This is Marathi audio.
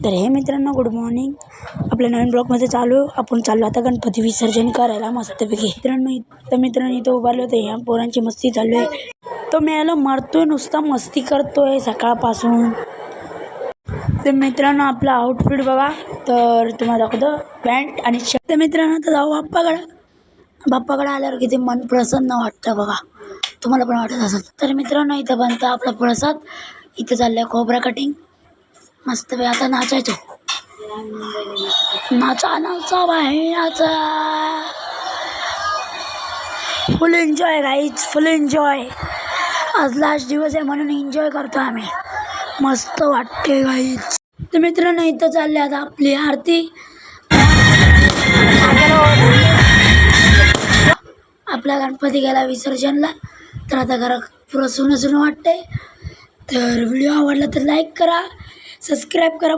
तर हे मित्रांनो, गुड मॉर्निंग. आपल्या नवीन ब्लॉगमध्ये आपण चाललो आता गणपती विसर्जन करायला मस्तपैकी. मित्रांनो इथं उभारले होते. ह्या पोरांची मस्ती चालू आहे. तो मेला मरतोय, नुसता मस्ती करतोय सकाळपासून. तर मित्रांनो, आपला आउटफिट बघा. तर तुम्हाला दाखवतो पॅन्ट आणि शर्ट. तर मित्रांनो, आता जाऊ बाप्पाकडे आल्यावर किती मन प्रसन्न वाटतं बघा. तुम्हाला पण वाटत असेल. तर मित्रांनो, इथं बनतं आपला प्रसाद. इथं चाललंय खोबरा कटिंग. मस्त पे आता नाचायचो. नाचा बाहेर नाचा. फुल एन्जॉय गाईज, फुल एन्जॉय. आज लास्ट दिवस आहे म्हणून एन्जॉय करतो आम्ही. मस्त वाटते गाईज. तर मित्रांनो, इथं चालले आता आपली आरती. आपला गणपती गेला विसर्जनला. तर आता घरात पुरं सुनं वाटते. तर व्हिडिओ आवडला तर लाईक करा, सबस्क्राईब करा.